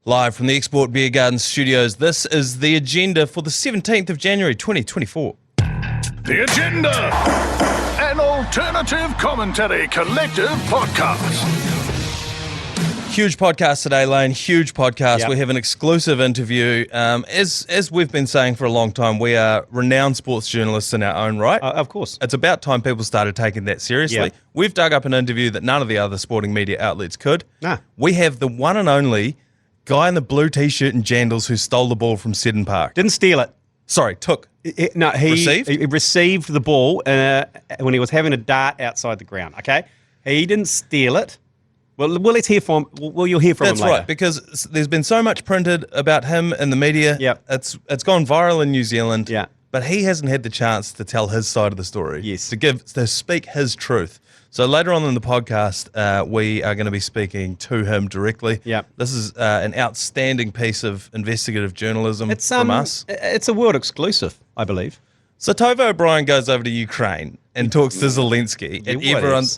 Live from the Export Beer Garden Studios, this is the agenda for the 17th of January 2024. The Agenda, an alternative commentary collective podcast. Huge podcast today, Lane. Huge podcast. Yep. We have an exclusive interview. As we've been saying for a long time, we are renowned sports journalists in our own right. Of course. It's about time people started taking that seriously. Yep. We've dug up an interview that none of the other sporting media outlets could. Nah. We have the one and only guy in the blue T-shirt and jandals who stole the ball from Seddon Park. Didn't steal it. Sorry, took. He received the ball when he was having a dart outside the ground, okay? He didn't steal it. Well, let's hear from him. Well, you'll hear from him later. That's right, because there's been so much printed about him in the media. Yep. It's gone viral in New Zealand. Yeah. But he hasn't had the chance to tell his side of the story. Yes. To speak his truth. So later on in the podcast, we are going to be speaking to him directly. Yep. This is an outstanding piece of investigative journalism from us. It's a world exclusive, I believe. So Tova O'Brien goes over to Ukraine and talks to Zelensky, and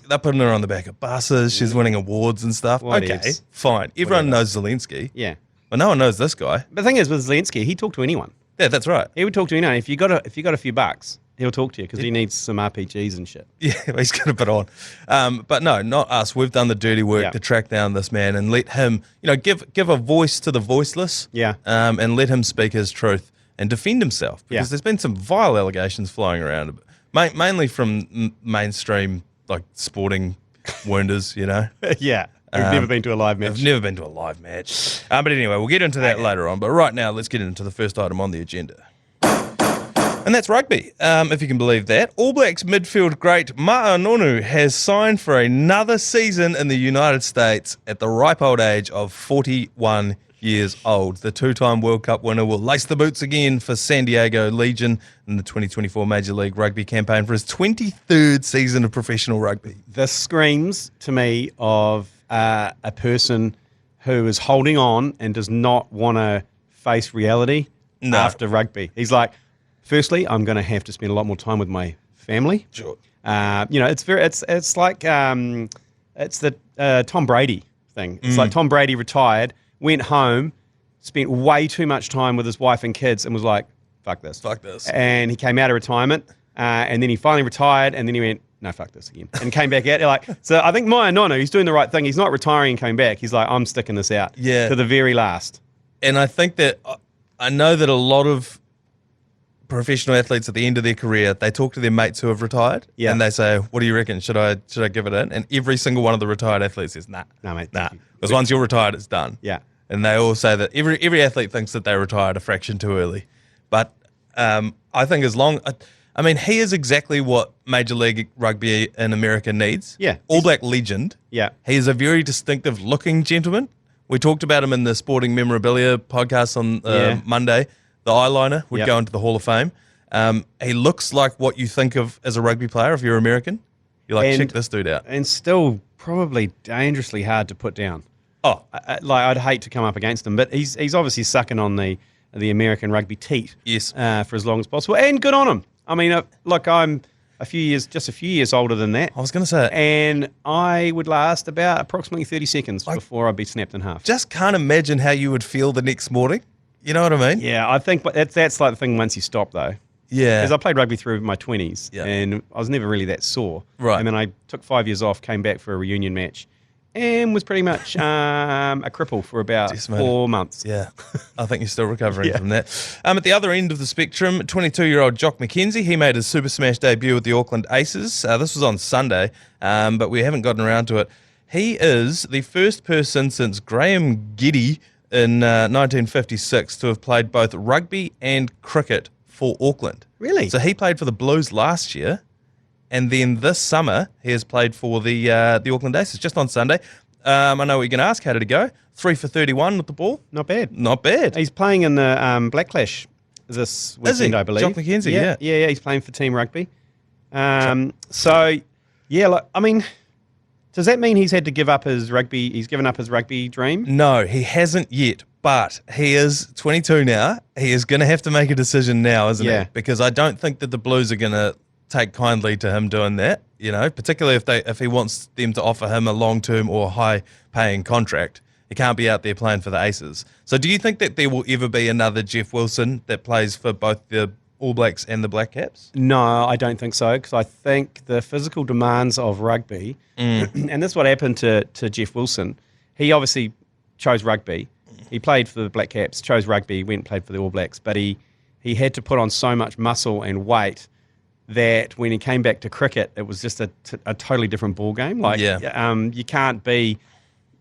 they're putting her on the back of buses. She's winning awards and stuff. Fine. Everyone knows Zelensky. Yeah. But no one knows this guy. But the thing is, with Zelensky, he talked to anyone. Yeah, that's right. He would talk to anyone. If you got a few bucks, he'll talk to you because he needs some RPGs and shit. Yeah, he's got a bit on. But no, not us. We've done the dirty work to track down this man and let him, give a voice to the voiceless. Yeah. And let him speak his truth and defend himself, because there's been some vile allegations flying around, mainly from mainstream sporting wounders. Yeah. We've never been to a live match. I've never been to a live match. But anyway, we'll get into that later on. But right now, let's get into the first item on the agenda. And that's rugby, if you can believe that. All Blacks midfield great Ma'a Nonu has signed for another season in the United States at the ripe old age of 41 years old. The two-time World Cup winner will lace the boots again for San Diego Legion in the 2024 Major League Rugby campaign for his 23rd season of professional rugby. This screams to me of a person who is holding on and does not want to face reality after rugby. He's like, firstly, I'm going to have to spend a lot more time with my family. Sure. It's like the Tom Brady thing. It's like Tom Brady retired, went home, spent way too much time with his wife and kids, and was like, fuck this. Fuck this. And he came out of retirement, and then he finally retired, and then he went, no, fuck this again, and came back out. So I think Ma'a Nonu, he's doing the right thing. He's not retiring and coming back. He's like, I'm sticking this out to the very last. And I think that, I know that a lot of professional athletes at the end of their career, they talk to their mates who have retired, and they say, what do you reckon? Should I give it in? And every single one of the retired athletes says, nah, mate, because once you're retired, it's done. Yeah. And they all say that every athlete thinks that they retired a fraction too early. But I think he is exactly what Major League Rugby in America needs. Yeah. All Black legend. Yeah. He is a very distinctive looking gentleman. We talked about him in the Sporting Memorabilia podcast on Monday. The eyeliner would go into the Hall of Fame. He looks like what you think of as a rugby player if you're American. You're like, check this dude out. And still probably dangerously hard to put down. Oh. I'd hate to come up against him, but he's obviously sucking on the American rugby teat for as long as possible. And good on him. I mean, I'm just a few years older than that. I was going to say it. And I would last about approximately 30 seconds before I'd be snapped in half. Just can't imagine how you would feel the next morning. You know what I mean? Yeah, I think that's like the thing once you stop, though. Yeah. Because I played rugby through my 20s, and I was never really that sore. Right. And then I took 5 years off, came back for a reunion match, and was pretty much a cripple for about 4 months. Yeah, I think you're still recovering from that. At the other end of the spectrum, 22-year-old Jock McKenzie, he made his Super Smash debut with the Auckland Aces. This was on Sunday, but we haven't gotten around to it. He is the first person since Graham Giddy in 1956 to have played both rugby and cricket for Auckland. Really? So he played for the Blues last year, and then this summer he has played for the Auckland Aces just on Sunday. I know what you're going to ask. How did it go? 3 for 31 with the ball. Not bad. Not bad. He's playing in the Black Clash this weekend, I believe. Jock McKenzie, yeah. Yeah, he's playing for team rugby. Does that mean he's had to give up his rugby? He's given up his rugby dream? No, he hasn't yet, but he is 22 now. He is going to have to make a decision now, isn't he? Because I don't think that the Blues are going to take kindly to him doing that, particularly if he wants them to offer him a long-term or high-paying contract. He can't be out there playing for the Aces. So do you think that there will ever be another Jeff Wilson that plays for both the All Blacks and the Black Caps? No, I don't think so, because I think the physical demands of rugby, and this is what happened to Jeff Wilson. He obviously chose rugby. He played for the Black Caps, chose rugby, went and played for the All Blacks, but he had to put on so much muscle and weight that when he came back to cricket, it was just a totally different ball game. Like, you can't be,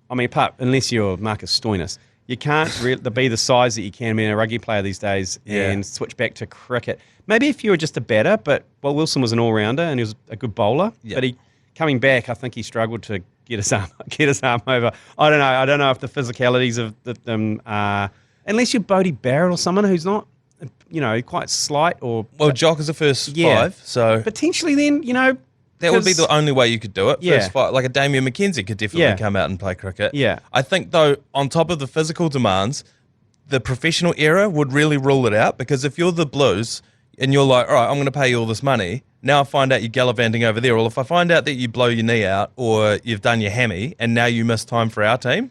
I mean, unless you're Marcus Stoinis, you can't be the size that you can be in a rugby player these days and switch back to cricket. Maybe if you were just a batter, but Wilson was an all-rounder and he was a good bowler. But coming back, I think he struggled to get his arm over. I don't know if the physicalities of them are, unless you're Bodie Barrett or someone who's not, quite slight or. Well, Jock is the first five, so potentially then that would be the only way you could do it. Yeah. First five, like a Damien McKenzie could definitely come out and play cricket. Yeah. I think, though, on top of the physical demands, the professional era would really rule it out, because if you're the Blues and you're like, all right, I'm going to pay you all this money, now I find out you're gallivanting over there. Well, if I find out that you blow your knee out or you've done your hammy and now you miss time for our team,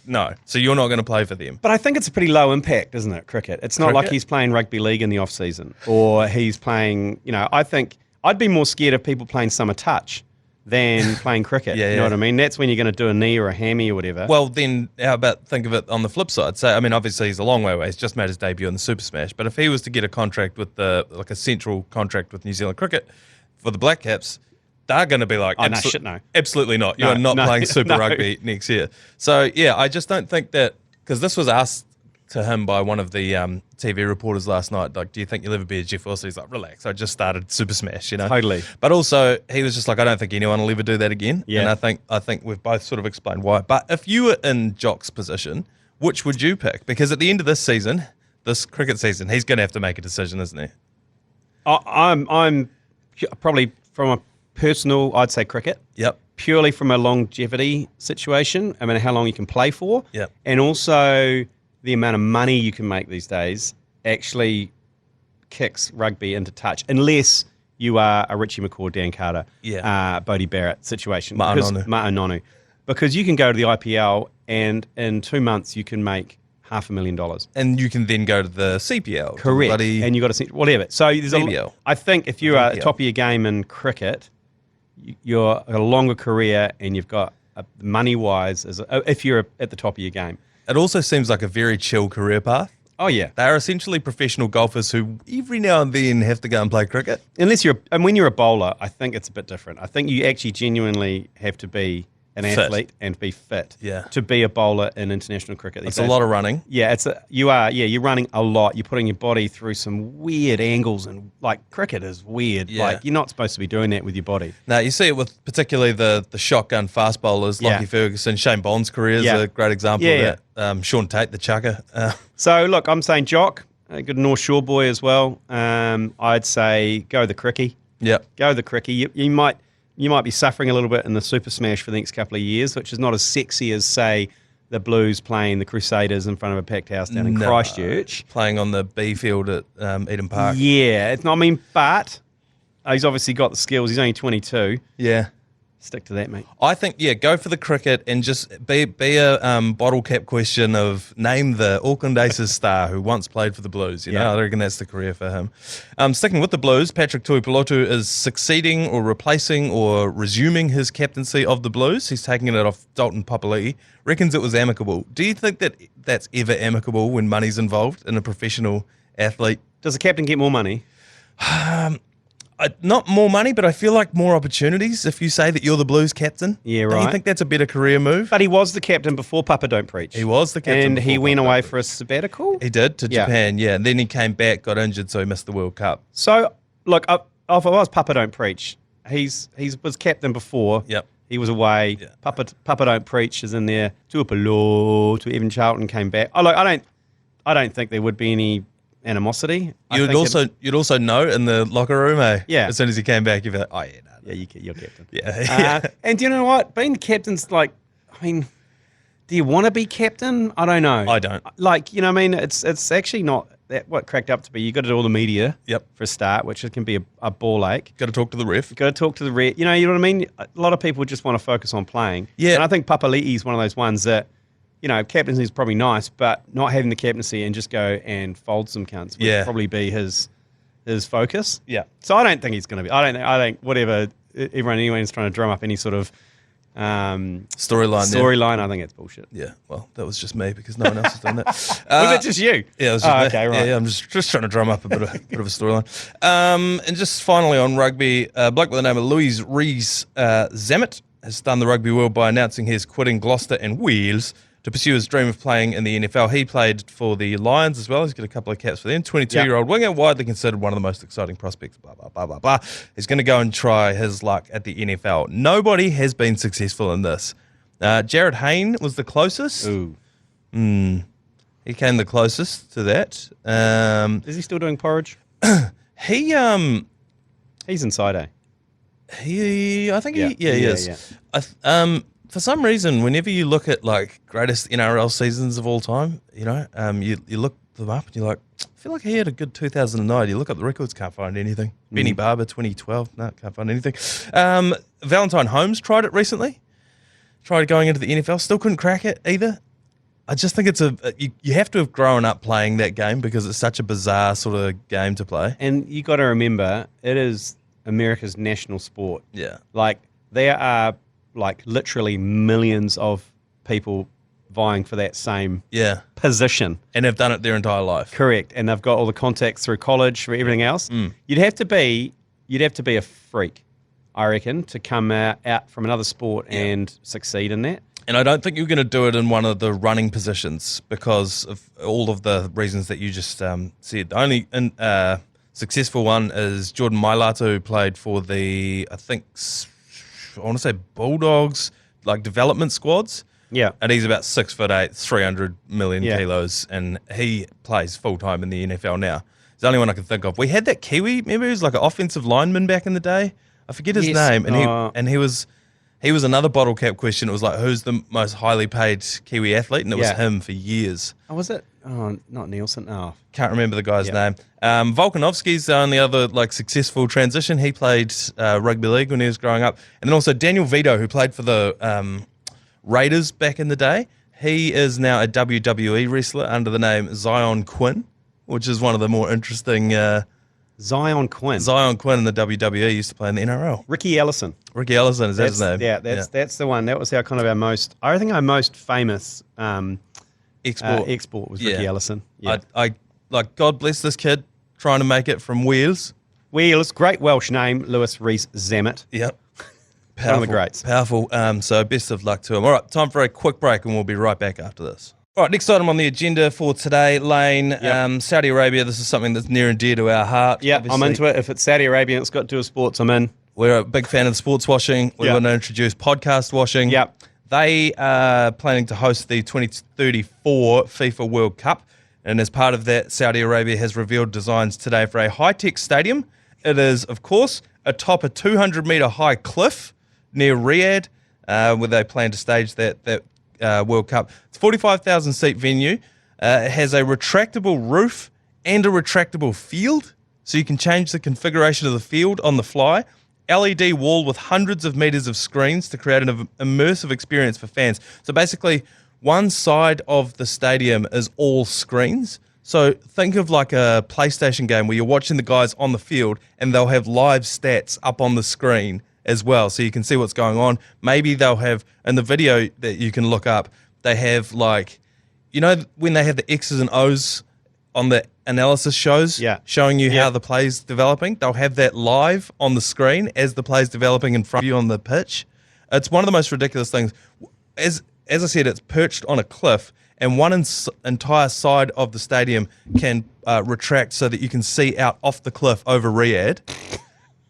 no. So you're not going to play for them. But I think it's a pretty low impact, isn't it, cricket? It's not like he's playing rugby league in the off-season or he's playing, I think I'd be more scared of people playing summer touch than playing cricket. You know what I mean? That's when you're going to do a knee or a hammy or whatever. Well, then how about think of it on the flip side? So, I mean, obviously he's a long way away. He's just made his debut in the Super Smash. But if he was to get a contract with a central contract with New Zealand Cricket for the Black Caps, they're going to be like, no. Absolutely not. You're not playing Super Rugby next year. So, yeah, I just don't think that, because this was asked to him by one of the TV reporters last night, like, do you think you'll ever be a Jeff Wilson? He's like, relax, I just started Super Smash, Totally. But also, he was just like, I don't think anyone will ever do that again. Yeah. And I think we've both sort of explained why. But if you were in Jock's position, which would you pick? Because at the end of this cricket season, he's going to have to make a decision, isn't he? I'm probably from a personal, I'd say cricket. Yep. Purely from a longevity situation. I mean, how long you can play for. Yep. And also the amount of money you can make these days actually kicks rugby into touch, unless you are a Richie McCaw, Dan Carter, Bodie Barrett situation. Ma'a Nonu. Because you can go to the IPL and in 2 months you can make $500,000. And you can then go to the CPL. Correct. And you got to whatever. So there's I think if you are at the top of your game in cricket, you're a longer career and you've got money-wise, if you're at the top of your game. It also seems like a very chill career path. Oh, yeah. They are essentially professional golfers who every now and then have to go and play cricket. And when you're a bowler, I think it's a bit different. I think you actually genuinely have to be an athlete and be fit to be a bowler in international cricket. It's a lot of running. Yeah, you're running a lot. You're putting your body through some weird angles, and cricket is weird. Yeah. You're not supposed to be doing that with your body. Now, you see it with particularly the shotgun fast bowlers, Lockie Ferguson. Shane Bond's career is a great example of that. Sean Tate, the chucker. So, look, I'm saying Jock, a good North Shore boy as well. I'd say go the cricky. Yep. Go the cricky. You might be suffering a little bit in the Super Smash for the next couple of years, which is not as sexy as, say, the Blues playing the Crusaders in front of a packed house down in Christchurch. Playing on the B field at Eden Park. Yeah. But he's obviously got the skills. He's only 22. Yeah. Stick to that, mate. I think, go for the cricket and just be a bottle cap question of name the Auckland Aces star who once played for the Blues. I reckon that's the career for him. Sticking with the Blues, Patrick Tuipulotu is succeeding or replacing or resuming his captaincy of the Blues. He's taking it off Dalton Papali'i. Reckons it was amicable. Do you think that that's ever amicable when money's involved in a professional athlete? Does the captain get more money? Not more money, but I feel like more opportunities if you say that you're the Blues captain. Yeah, right. Don't you think that's a better career move? But he was the captain before Papa Don't Preach. He was the captain. And he went away for a sabbatical? He did, to Japan, and then he came back, got injured, so he missed the World Cup. So, look, if I was Papa Don't Preach, he was captain before. Yep. He was away. Yeah. Papa Don't Preach is in there. To Evan Charlton came back. I don't think there would be any animosity. You'd also know in the locker room, Yeah. As soon as he came back, you'd be like, oh yeah, no. Yeah, you're captain. Yeah. And do you know what? Being the captain's do you want to be captain? I don't know. I don't. It's actually not that what cracked up to be. You got to do all the media. Yep. For a start, which can be a ball ache. Got to talk to the ref. Got to talk to the ref. You know what I mean? A lot of people just want to focus on playing. Yeah. And I think Papali'i's one of those ones that captaincy is probably nice, but not having the captaincy and just go and fold some cunts would probably be his focus. Yeah. So I don't think he's going to be. I think whatever anyone's trying to drum up any sort of storyline. I think it's bullshit. Yeah, well, that was just me because no one else has done that. Was it just you? Yeah, it was just me. Okay, right. Yeah, I'm just trying to drum up a bit of a storyline. And just finally on rugby, a bloke by the name of Louis Rees Zammit has stunned the rugby world by announcing he's quitting Gloucester and Wales to pursue his dream of playing in the NFL. He played for the Lions as well. He's got a couple of caps for them. 22-year-old winger, widely considered one of the most exciting prospects, blah, blah, blah, blah, blah. He's going to go and try his luck at the NFL. Nobody has been successful in this. Jared Hayne was the closest. Ooh. He came the closest to that. Is he still doing porridge? He He's inside, eh? he is. Yeah. For some reason, whenever you look at like greatest NRL seasons of all time, you look them up and you're like, I feel like he had a good 2009. You look up the records, can't find anything. Benny Barber, 2012, no, can't find anything. Valentine Holmes tried it recently. Tried going into the NFL, still couldn't crack it either. I just think you have to have grown up playing that game because it's such a bizarre sort of game to play. And you got to remember, it is America's national sport. Yeah. Like, there are like literally millions of people vying for that same position. And they've done it their entire life. Correct. And they've got all the contacts through college, for everything else. You'd have to be a freak, I reckon, to come out from another sport and succeed in that. And I don't think you're going to do it in one of the running positions because of all of the reasons that you just said. The only successful one is Jordan Mailata, who played for the, I want to say Bulldogs, like development squads. Yeah. And he's about 6'8", 300 million kilos, and he plays full-time in the NFL now. He's the only one I can think of. We had that Kiwi, maybe he was like an offensive lineman back in the day. I forget his name. And he was another bottle cap question. It was like, who's the most highly paid Kiwi athlete? And it was him for years. Oh, was it? Oh, not Nielsen. Oh. Can't remember the guy's name. Volkanovski's the only other like successful transition. He played rugby league when he was growing up. And then also Daniel Vito, who played for the Raiders back in the day. He is now a WWE wrestler under the name Zion Quinn, which is one of the more interesting... Zion Quinn in the WWE used to play in the NRL. Ricky Ellison is that his name? Yeah, that's the one. That was our our most famous export was Ricky Ellison. Yeah. I like, God bless this kid trying to make it from Wales. Great Welsh name, Louis Rees Zammit. Yep. One of the greats. Powerful. So best of luck to him. All right, time for a quick break and we'll be right back after this. All right, next item on the agenda for today, Lane, Saudi Arabia. This is something that's near and dear to our heart. Yeah, I'm into it. If it's Saudi Arabia and it's got to do with sports, I'm in. We're a big fan of sports washing. We want to introduce podcast washing. Yep. They are planning to host the 2034 FIFA World Cup. And as part of that, Saudi Arabia has revealed designs today for a high-tech stadium. It is, of course, atop a 200-metre high cliff near Riyadh, where they plan to stage that World Cup. It's a 45,000-seat venue. It has a retractable roof and a retractable field, so you can change the configuration of the field on the fly. LED wall with hundreds of meters of screens to create an immersive experience for fans. So basically, one side of the stadium is all screens. So think of like a PlayStation game where you're watching the guys on the field and they'll have live stats up on the screen as well, so you can see what's going on. Maybe they'll have, in the video that you can look up, they have like, when they have the X's and O's on the analysis shows, showing you how the play's developing, they'll have that live on the screen as the play's developing in front of you on the pitch. It's one of the most ridiculous things. As I said, it's perched on a cliff, and one entire side of the stadium can retract so that you can see out off the cliff over Riyadh.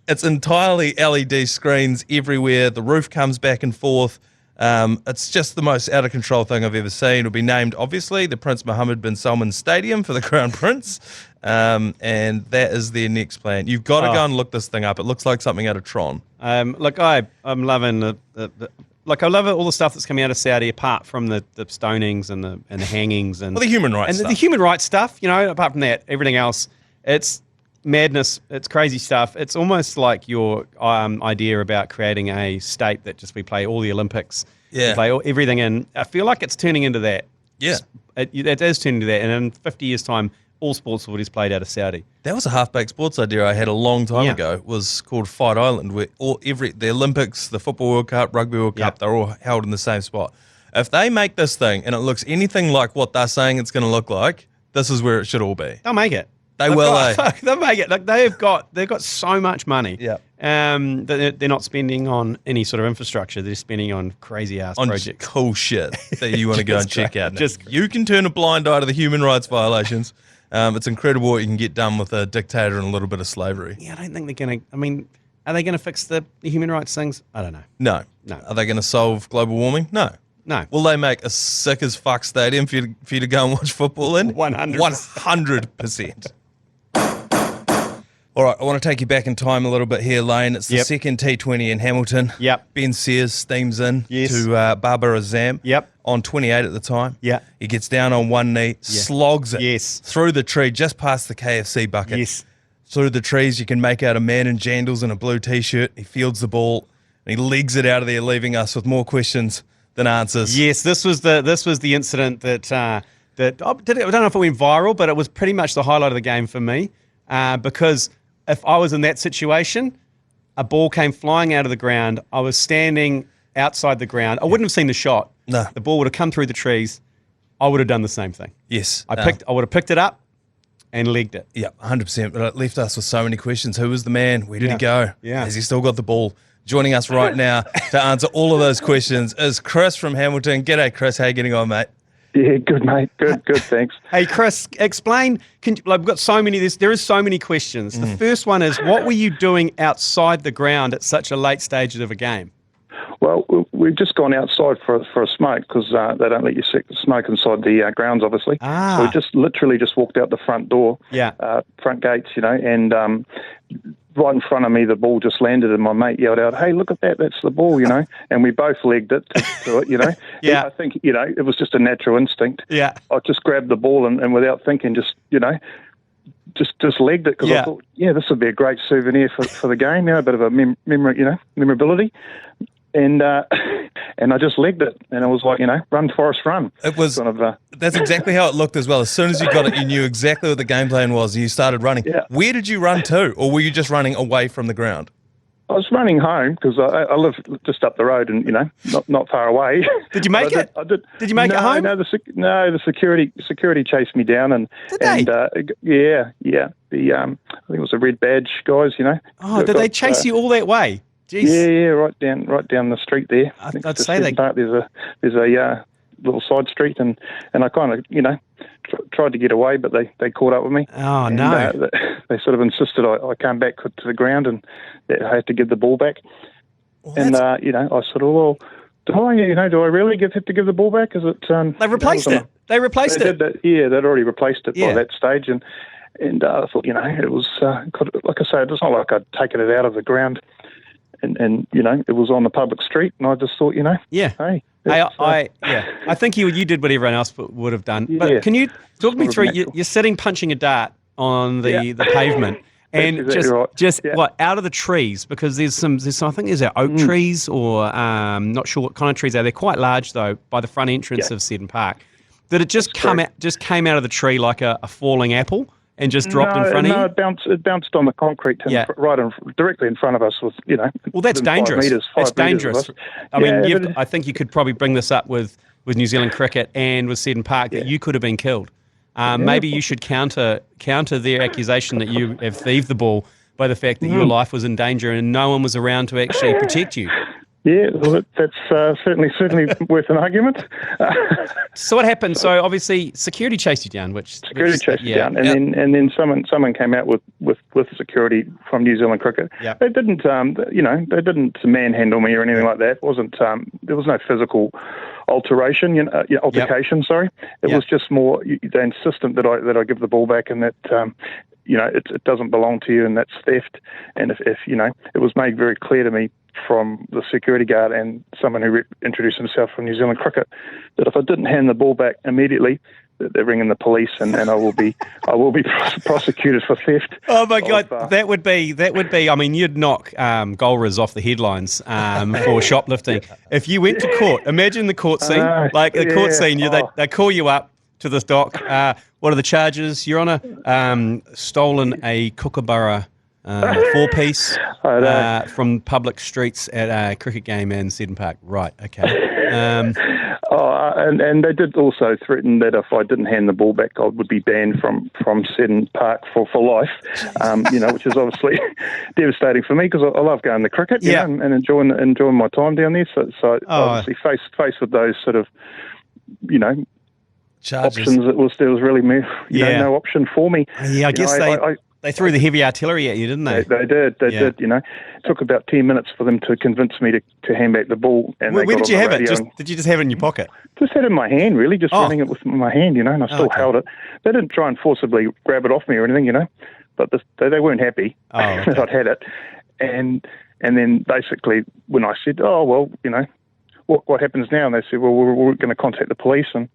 It's entirely LED screens everywhere. The roof comes back and forth. It's just the most out of control thing I've ever seen. It'll be named, obviously, the Prince Mohammed bin Salman Stadium for the Crown Prince. And that is their next plan. You've got to go and look this thing up. It looks like something out of Tron. Look, I'm loving I love all the stuff that's coming out of Saudi, apart from the stonings and the hangings and the human rights stuff. The human rights stuff, apart from that, everything else, it's madness. It's crazy stuff. It's almost like your idea about creating a state that just we play all the Olympics Yeah. play everything in. I feel like it's turning into that. Yeah. It is turning to that. And in 50 years' time, all sports footy is played out of Saudi. That was a half-baked sports idea I had a long time ago. It was called Fight Island, where the Olympics, the Football World Cup, Rugby World Cup, they're all held in the same spot. If they make this thing and it looks anything like what they're saying it's going to look like, this is where it should all be. They'll make it. They'll make it. Like they've got so much money. Yeah. That they're not spending on any sort of infrastructure. They're spending on crazy ass projects. Cool shit that you want to go and check out. Just you can turn a blind eye to the human rights violations. It's incredible what you can get done with a dictator and a little bit of slavery. Yeah, I don't think they're going to. I mean, are they going to fix the human rights things? I don't know. No. Are they going to solve global warming? No. Will they make a sick as fuck stadium for you to go and watch football in? 100%. 100%. All right, I want to take you back in time a little bit here, Lane. It's the second T20 in Hamilton. Yep. Ben Sears steams in to Barbara Azam on 28 at the time. Yeah. He gets down on one knee, slogs it through the tree just past the KFC bucket. Yes. Through the trees, you can make out a man in jandals and a blue T-shirt. He fields the ball and he legs it out of there, leaving us with more questions than answers. Yes, this was the incident that I don't know if it went viral, but it was pretty much the highlight of the game for me because if I was in that situation, a ball came flying out of the ground. I was standing outside the ground. I wouldn't have seen the shot. No. The ball would have come through the trees. I would have done the same thing. Yes. I would have picked it up and legged it. Yeah, 100%. But it left us with so many questions. Who was the man? Where did he go? Yeah. Has he still got the ball? Joining us right now to answer all of those questions is Chris from Hamilton. G'day, Chris. How you getting on, mate? Yeah, good, mate. Good, thanks. Hey, Chris, explain. We've got so many. There is so many questions. The first one is, what were you doing outside the ground at such a late stage of a game? Well, we've just gone outside for a smoke because they don't let you smoke inside the grounds, obviously. So we just literally walked out the front door, front gates, and right in front of me, the ball just landed, and my mate yelled out, "Hey, look at that! That's the ball!" And we both legged it to it, Yeah. I think it was just a natural instinct. Yeah. I just grabbed the ball and without thinking, just legged it because I thought, this would be a great souvenir for the game, a bit of a memorability. And I just legged it, and it was like, run, Forrest, run. It was that's exactly how it looked as well. As soon as you got it, you knew exactly what the game plan was, and you started running. Yeah. Where did you run to, or were you just running away from the ground? I was running home because I live just up the road and, not far away. Did you make it? I did. Did you make it home? No, the security chased me down. And, did they? Yeah. I think it was the red badge guys, Oh, did they chase you all that way? Jeez. Yeah, right down the street there. I'd say that. Park, there's a little side street, and I kind of, tried to get away, but they caught up with me. Oh, and, no. They sort of insisted I come back to the ground and that I had to give the ball back. Well, and, I sort of, well, do I really have to give the ball back? Is it? They replaced it. They replaced it. They'd already replaced it by that stage. And I thought, it was, like I say, it's not like I'd taken it out of the ground. And it was on the public street, and I just thought, hey. I think you did what everyone else would have done. But can you talk me through? You're sitting punching a dart on the pavement, and out of the trees, because there's some I think there's oak trees or not sure what kind of trees they are. They're quite large though by the front entrance of Seddon Park. Did it just came out of the tree like a falling apple? And just dropped in front of you? No, it bounced on the concrete directly in front of us. Well, that's dangerous. That's dangerous. I mean, I think you could probably bring this up with New Zealand cricket and with Seddon Park that you could have been killed. Maybe you should counter their accusation that you have thieved the ball by the fact that your life was in danger and no one was around to actually protect you. Yeah, well, that's certainly worth an argument. So what happened? So obviously security chased you down, chased you down, and then someone came out with security from New Zealand Cricket. Yep. They didn't they didn't manhandle me or anything like that. It wasn't there was no physical altercation. Altercation. Sorry, it was just more they insistent that I give the ball back and that. It doesn't belong to you, and that's theft. And if it was made very clear to me from the security guard and someone who introduced himself from New Zealand Cricket that if I didn't hand the ball back immediately, they're ringing the police, and I will be prosecuted for theft. Oh my God, that would be. I mean, you'd knock Golriz off the headlines for shoplifting if you went to court. Imagine the court scene, court scene. They call you up to the dock. What are the charges, Your Honour? Stolen a kookaburra 4-piece from public streets at a cricket game in Seddon Park. Right. Okay. And they did also threaten that if I didn't hand the ball back, I would be banned from Seddon Park for life. Which is obviously devastating for me because I love going to cricket, you know, and enjoying my time down there. So obviously faced with those sort of, charges. Options, there was really no option for me. Yeah, I guess they threw the heavy artillery at you, didn't they? They did. It took about 10 minutes for them to convince me to hand back the ball. And where did you have it? Did you just have it in your pocket? Just had it in my hand, really, just running it with my hand, and I still held it. They didn't try and forcibly grab it off me or anything, but they weren't happy that I'd had it. And then basically when I said, what happens now? And they said, well, we're going to contact the police and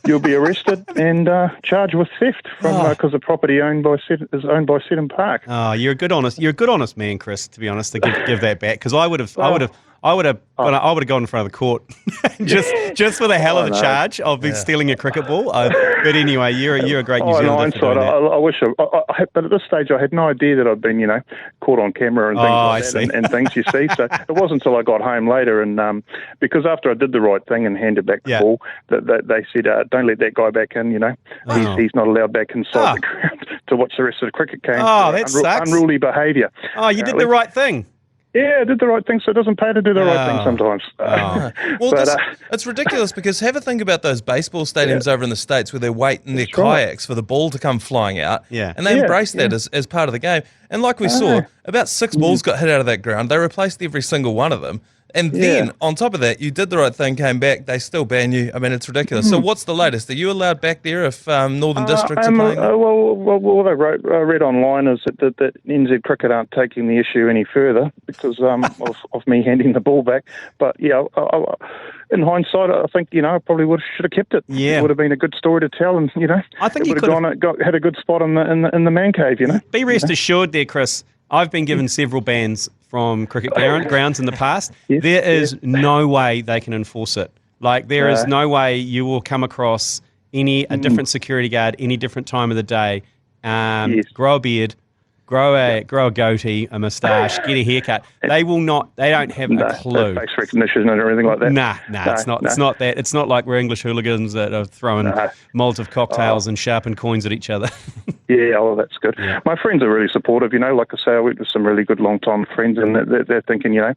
you'll be arrested and charged with theft because the property is owned by Seddon Park. Oh, you're a good honest man, Chris. To be honest, to give that back, because I would have gone in front of the court just for the hell of the charge of stealing a cricket ball. But anyway, you're a great New Zealander. In hindsight, I wish, but at this stage, I had no idea that I'd been, caught on camera and things like that, and things you see. So it wasn't until I got home later, and because after I did the right thing and handed back the ball, that they said, don't let that guy back in. He's not allowed back inside the ground to watch the rest of the cricket game. Oh, that sucks. Unruly behaviour. Oh, you did the right thing. Yeah, I did the right thing, so it doesn't pay to do the right thing sometimes. It's ridiculous because have a think about those baseball stadiums over in the States where they're waiting their kayaks for the ball to come flying out, and they embrace that as part of the game. And like we saw, about 6 balls got hit out of that ground. They replaced every single one of them. And then, on top of that, you did the right thing, came back, they still ban you. I mean, it's ridiculous. So what's the latest? Are you allowed back there if Northern Districts are playing? What I read online is that NZ Cricket aren't taking the issue any further because of me handing the ball back. But, in hindsight, I think, I probably should have kept it. Yeah. It would have been a good story to tell, and, I think it would have had a good spot in the man cave, Be rest assured there, Chris, I've been given several bans from cricket grounds in the past. There is no way they can enforce it. Like, there is no way you will come across a different security guard any different time of the day, grow a beard, grow a goatee, a moustache, get a haircut. They will not. They don't have a clue. Face recognition and everything like that. Nah, it's not. It's not that. It's not like we're English hooligans that are throwing Molotov cocktails and sharpened coins at each other. Yeah, that's good. Yeah. My friends are really supportive, like I say, I work with some really good long-time friends, and they're thinking, hey,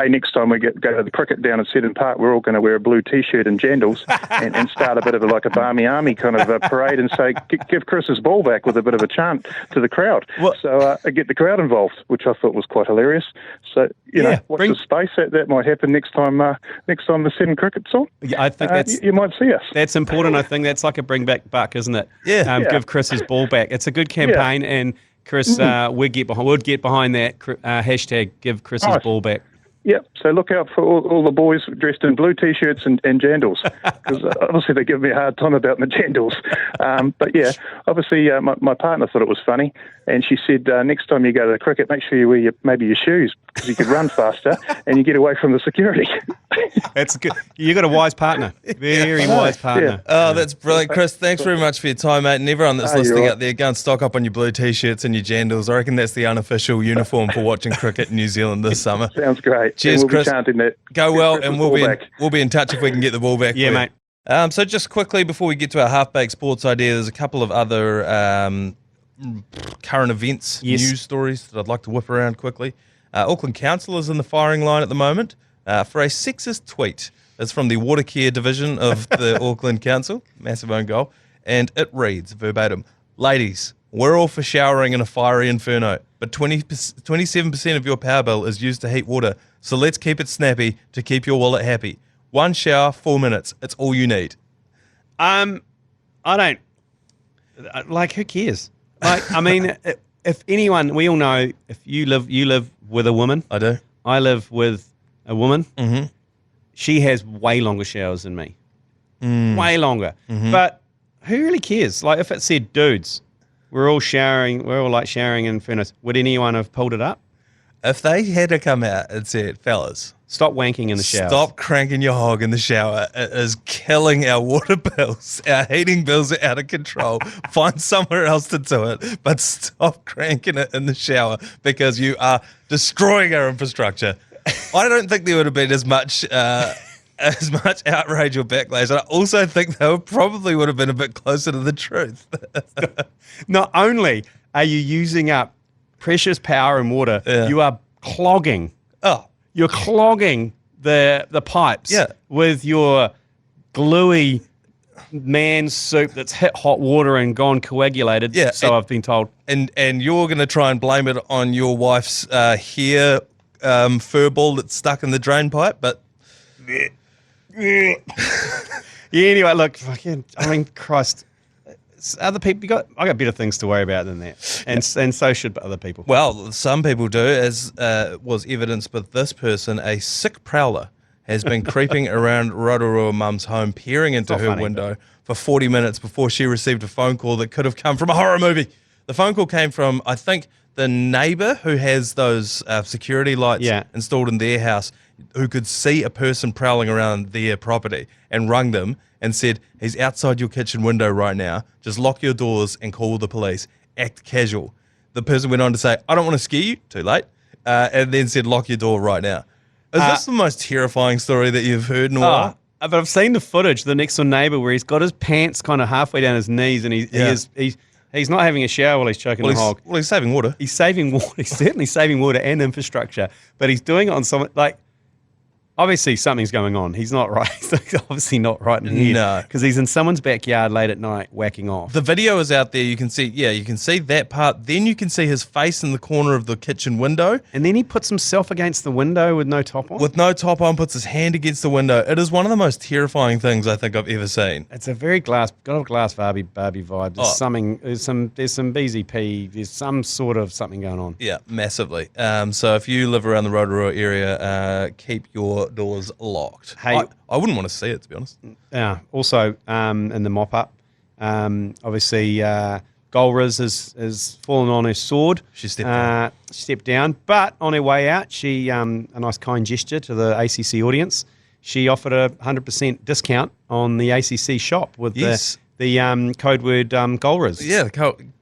next time we go to the cricket down at Seddon Park, we're all going to wear a blue T-shirt and jandals and start a bit of a Barmy Army kind of a parade and say, give Chris's ball back with a bit of a chant to the crowd. So get the crowd involved, which I thought was quite hilarious. So, watch the space. That might happen next time the Seddon cricket's on. Yeah, I think you might see us. That's important. I think that's like a bring back buck, isn't it? Yeah. Give Chris his ball back. It's a good campaign, and Chris, we'd get behind that hashtag. Give Chris his ball back. Yep. So look out for all the boys dressed in blue T-shirts and jandals, because obviously they give me a hard time about my jandals. But obviously my partner thought it was funny, and she said next time you go to the cricket, make sure you wear maybe your shoes, because you could run faster and you get away from the security. That's good. You got a wise partner, very wise partner. Yeah. Oh, that's brilliant, Chris. Thanks very much for your time, mate. And everyone that's listening out there, go and stock up on your blue T-shirts and your jandals. I reckon that's the unofficial uniform for watching cricket in New Zealand this summer. Sounds great. Cheers, Chris. That. Go well, and we'll be in touch if we can get the ball back. Yeah, mate. So just quickly before we get to our half-baked sports idea, there's a couple of other current events, news stories that I'd like to whip around quickly. Auckland Council is in the firing line at the moment for a sexist tweet. It's from the Water Care Division of the Auckland Council, massive own goal, and it reads verbatim, "Ladies, we're all for showering in a fiery inferno, but 27% of your power bill is used to heat water, so let's keep it snappy to keep your wallet happy. One shower, 4 minutes. It's all you need." I don't who cares? I mean, if anyone, we all know, if you live with a woman. I do. I live with a woman. Mm-hmm. She has way longer showers than me. Way longer. Mm-hmm. But who really cares? Like, if it said dudes, we're all like showering in furnace, would anyone have pulled it up? If they had to come out and said, fellas, stop wanking in the shower. Stop cranking your hog in the shower. It is killing our water bills. Our heating bills are out of control. Find somewhere else to do it, but stop cranking it in the shower because you are destroying our infrastructure. I don't think there would have been as much outrage or backlash. I also think they probably would have been a bit closer to the truth. Not only are you using up precious power and water, you are clogging. You're clogging the pipes with your gluey man soup that's hit hot water and gone coagulated. Yeah, so I've been told. And you're going to try and blame it on your wife's hair fur ball that's stuck in the drain pipe, but yeah. Anyway, look, Christ. Other people, I got better things to worry about than that, and so should other people. Well, some people do, as was evidenced with this person. A sick prowler has been creeping around Rotorua Mum's home, peering into her window for 40 minutes before she received a phone call that could have come from a horror movie. The phone call came from, I think, the neighbour who has those security lights installed in their house, who could see a person prowling around their property, and rung them and said, he's outside your kitchen window right now. Just lock your doors and call the police. Act casual. The person went on to say, I don't want to scare you. Too late. And then said, lock your door right now. Is this the most terrifying story that you've heard in a while? But I've seen the footage, the next door neighbour, where he's got his pants kind of halfway down his knees, and he's not having a shower while he's choking the hog. Well, he's saving water. He's saving water. He's certainly saving water and infrastructure, but he's doing it on someone like. Obviously, something's going on. He's not right. He's obviously not right in here. No. Because he's in someone's backyard late at night whacking off. The video is out there. You can see that part. Then you can see his face in the corner of the kitchen window. And then he puts himself against the window with no top on? With no top on, puts his hand against the window. It is one of the most terrifying things I think I've ever seen. It's a very got a glass Barbie vibe. There's some BZP. There's some sort of something going on. Yeah, massively. So if you live around the Rotorua area, keep your doors locked. Hey, I wouldn't want to see it, to be honest. Yeah. Also, in the mop up, obviously, Golriz has fallen on her sword. She stepped down. But on her way out, she a nice kind gesture to the ACC audience. She offered a 100% discount on the ACC shop with the code word Golriz. Yeah,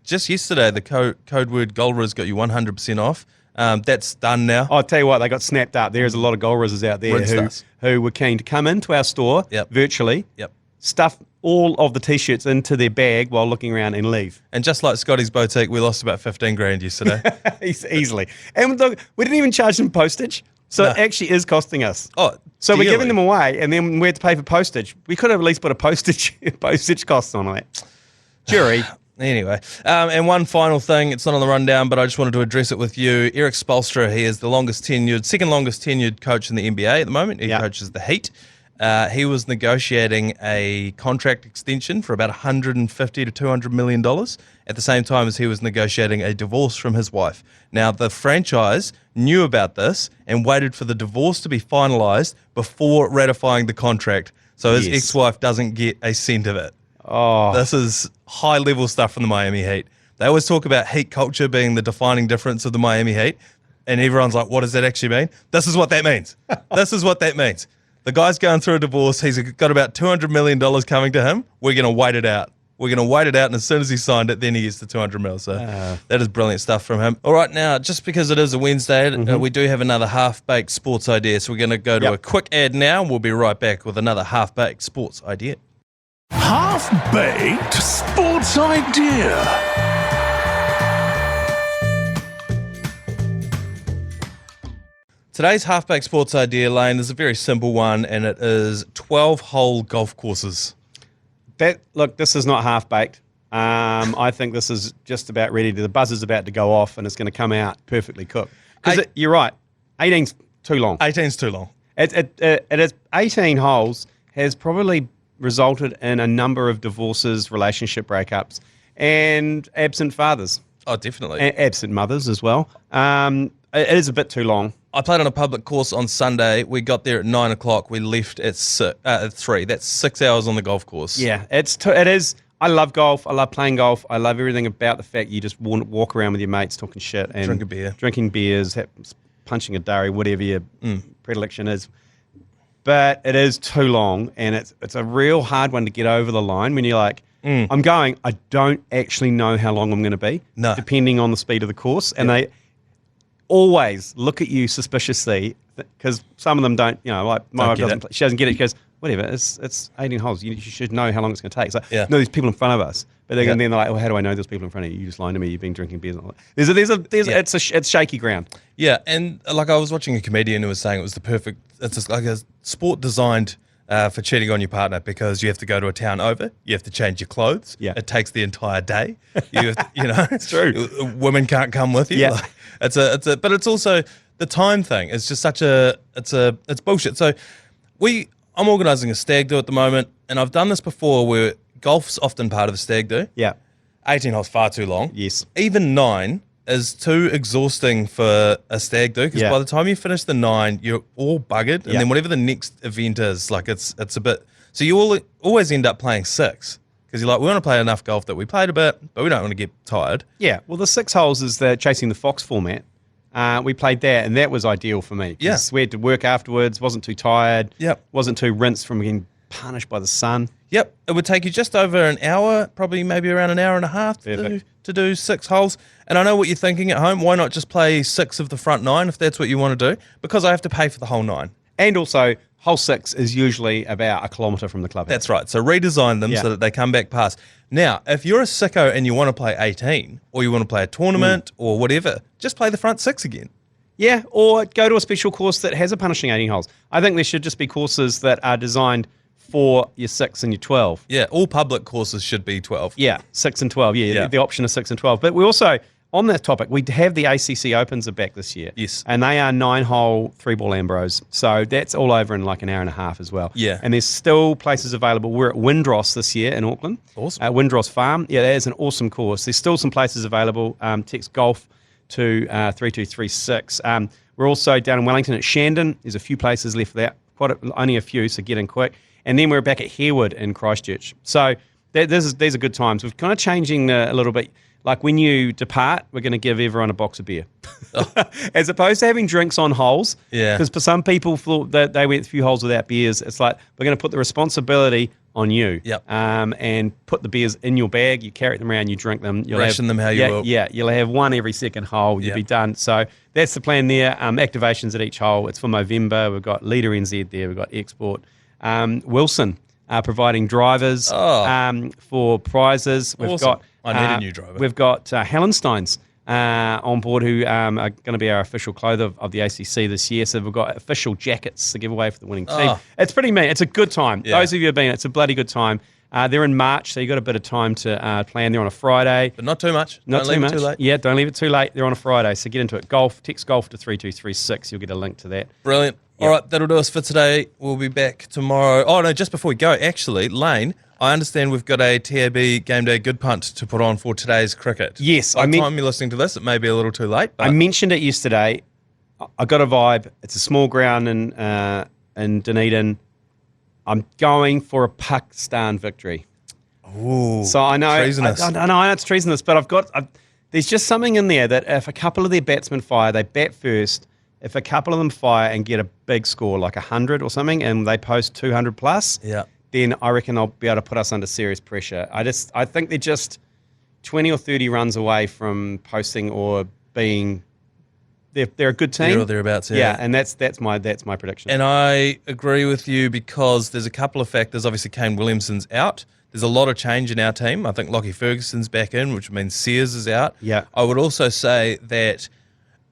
just yesterday, the code word Golriz got you 100% off. That's done now. I'll tell you what, they got snapped up. There's a lot of Golrizers out there who were keen to come into our store virtually, stuff all of the T-shirts into their bag while looking around and leave. And just like Scotty's Boutique, we lost about 15 grand yesterday. Easily. And look, we didn't even charge them postage, so it actually is costing us. So dearly. We're giving them away, and then we had to pay for postage. We could have at least put a postage cost on it. Jury. Anyway, and one final thing, it's not on the rundown, but I just wanted to address it with you. Erik Spoelstra, he is the second longest tenured coach in the NBA at the moment. He coaches the Heat. He was negotiating a contract extension for about $150 to $200 million at the same time as he was negotiating a divorce from his wife. Now, the franchise knew about this and waited for the divorce to be finalized before ratifying the contract, so his ex-wife doesn't get a cent of it. This is high-level stuff from the Miami Heat. They always talk about Heat culture being the defining difference of the Miami Heat, and everyone's like, what does that actually mean? This is what that means. This is what that means. The guy's going through a divorce. He's got about $200 million coming to him. We're going to wait it out. And as soon as he signed it, then he gets the $200 million. So that is brilliant stuff from him. All right, now, just because it is a Wednesday, we do have another half-baked sports idea. So we're going to go to a quick ad now, and we'll be right back with another half-baked sports idea. Half-baked sports idea. Today's half-baked sports idea, Lane, is a very simple one, and it is 12-hole golf courses. This is not half-baked. I think this is just about ready. The buzzer's about to go off, and it's going to come out perfectly cooked. Because you're right, 18's too long. 18's too long. It is 18 holes has probably resulted in a number of divorces, relationship breakups, and absent fathers. Oh, definitely. And absent mothers as well. It is a bit too long. I played on a public course on Sunday. We got there at 9 o'clock. We left at 3. That's 6 hours on the golf course. Yeah, it is. I love golf. I love playing golf. I love everything about the fact you just walk around with your mates talking shit and Drink a beer. drinking beers, punching a durry, whatever your predilection is. But it is too long, and it's a real hard one to get over the line when you're like, I'm going, I don't actually know how long I'm going to be, depending on the speed of the course. And they always look at you suspiciously because some of them don't, like my wife doesn't, she doesn't get it. She goes, whatever, it's 18 holes. You should know how long it's going to take. It's like, no, there's people in front of us. But then they're like, well, how do I know there's people in front of you? You just lied to me. You've been drinking beers and all that. It's shaky ground. Yeah, and like I was watching a comedian who was saying it was the perfect, it's just like a sport designed for cheating on your partner because you have to go to a town over, you have to change your clothes. Yeah. It takes the entire day. You know, it's true. Women can't come with you. Yeah. Like, but it's also the time thing. It's just it's bullshit. So I'm organising a stag do at the moment, and I've done this before where golf's often part of the stag do. Yeah. 18 holes far too long. Yes. Even 9 is too exhausting for a stag do because by the time you finish the 9, you're all buggered, and then whatever the next event is, like it's a bit. So you always end up playing 6 because you're like, we want to play enough golf that we played a bit, but we don't want to get tired. Yeah. Well, the 6 holes is the chasing the fox format. We played that, and that was ideal for me. Yeah. We had to work afterwards. Wasn't too tired. Yep. Wasn't too rinsed from getting punished by the sun. Yep. It would take you just over an hour, probably maybe around an hour and a half to do 6 holes. And I know what you're thinking at home. Why not just play 6 of the front 9 if that's what you want to do? Because I have to pay for the whole 9. And also, hole 6 is usually about a kilometre from the clubhouse. That's right. So redesign them so that they come back past. Now, if you're a sicko and you want to play 18 or you want to play a tournament or whatever, just play the front 6 again. Yeah, or go to a special course that has a punishing 18 holes. I think there should just be courses that are designed for your 6 and your 12. Yeah, all public courses should be 12. Yeah, 6 and 12. Yeah, the option of 6 and 12. But we also, on that topic, we have the ACC Opens are back this year. Yes. And they are 9-hole 3-ball Ambros. So that's all over in like an hour and a half as well. Yeah. And there's still places available. We're at Windross this year in Auckland. Awesome. At Windross Farm. Yeah, that is an awesome course. There's still some places available. Text golf to 3236. We're also down in Wellington at Shandon. There's a few places left there. Only a few, so get in quick. And then we're back at Harewood in Christchurch. So these are good times. We're kind of changing a little bit. Like when you depart, we're going to give everyone a box of beer. As opposed to having drinks on holes. Yeah. Because for some people thought that they went a few holes without beers. It's like we're going to put the responsibility on you. Yep. And put the beers in your bag. You carry them around, you drink them. You'll ration them how you will. Yeah, you'll have one every second hole. You'll be done. So that's the plan there. Activations at each hole. It's for Movember. We've got Leader NZ there. We've got Export. Wilson providing drivers for prizes. We've got. I need a new driver. We've got Hallensteins on board who are going to be our official clother of the ACC this year. So we've got official jackets to give away for the winning team. It's pretty mean. It's a good time. Yeah. Those of you who have been, it's a bloody good time. They're in March, so you've got a bit of time to plan. They're on a Friday. But not too much. Not don't too leave much. It too late. Yeah, don't leave it too late. They're on a Friday, so get into it. Text golf to 3236. You'll get a link to that. Brilliant. Yep. All right, that'll do us for today. We'll be back tomorrow. Oh, no, just before we go, actually, Lane, I understand we've got a TAB Game Day Good Punt to put on for today's cricket. Yes. By the time you're listening to this, it may be a little too late. But I mentioned it yesterday. I got a vibe. It's a small ground in Dunedin. I'm going for a Pakistan victory. Ooh, so I know, treasonous. I know it's treasonous, but there's just something in there that if a couple of their batsmen fire, they bat first. If a couple of them fire and get a big score, like 100 or something, and they post 200 plus, then I reckon they'll be able to put us under serious pressure. I think they're just 20 or 30 runs away from posting or being. They're a good team. There or thereabouts, yeah, and that's my prediction. And I agree with you because there's a couple of factors. Obviously, Kane Williamson's out. There's a lot of change in our team. I think Lockie Ferguson's back in, which means Sears is out. Yeah. I would also say that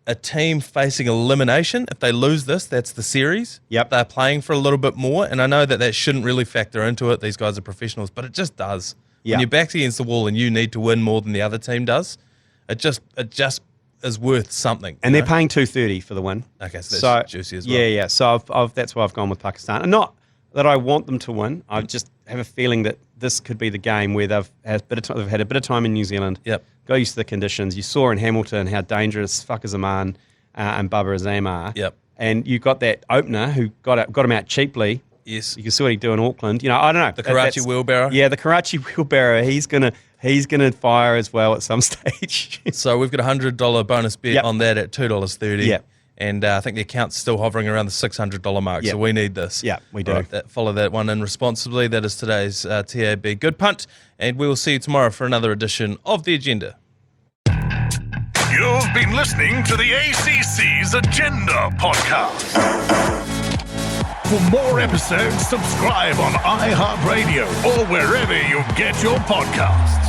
a team facing elimination, if they lose this, that's the series. Yep. They're playing for a little bit more, and I know that shouldn't really factor into it. These guys are professionals, but it just does. Yep. When your back's against the wall and you need to win more than the other team does, it just is worth something. And they're paying $230 for the win. Okay, so that's juicy as well. Yeah. So that's why I've gone with Pakistan. And not that I want them to win. I just have a feeling that this could be the game where they've had a bit of time in New Zealand. Yep. Got used to the conditions. You saw in Hamilton how dangerous Fakhar Zaman and Babar Azam are. Yep. And you got that opener who got him out cheaply Yes. You can see what he do in Auckland. You know, I don't know. The Karachi wheelbarrow. Yeah, the Karachi wheelbarrow. He's gonna fire as well at some stage. So we've got a $100 bonus bet Yep. on that at $2.30. Yep. And I think the account's still hovering around the $600 mark, Yep. so we need this. Yeah, we do. Right, follow that one in responsibly. That is today's TAB Good Punt, and we will see you tomorrow for another edition of The Agenda. You've been listening to the ACC's Agenda podcast. For more episodes, subscribe on iHeartRadio or wherever you get your podcasts.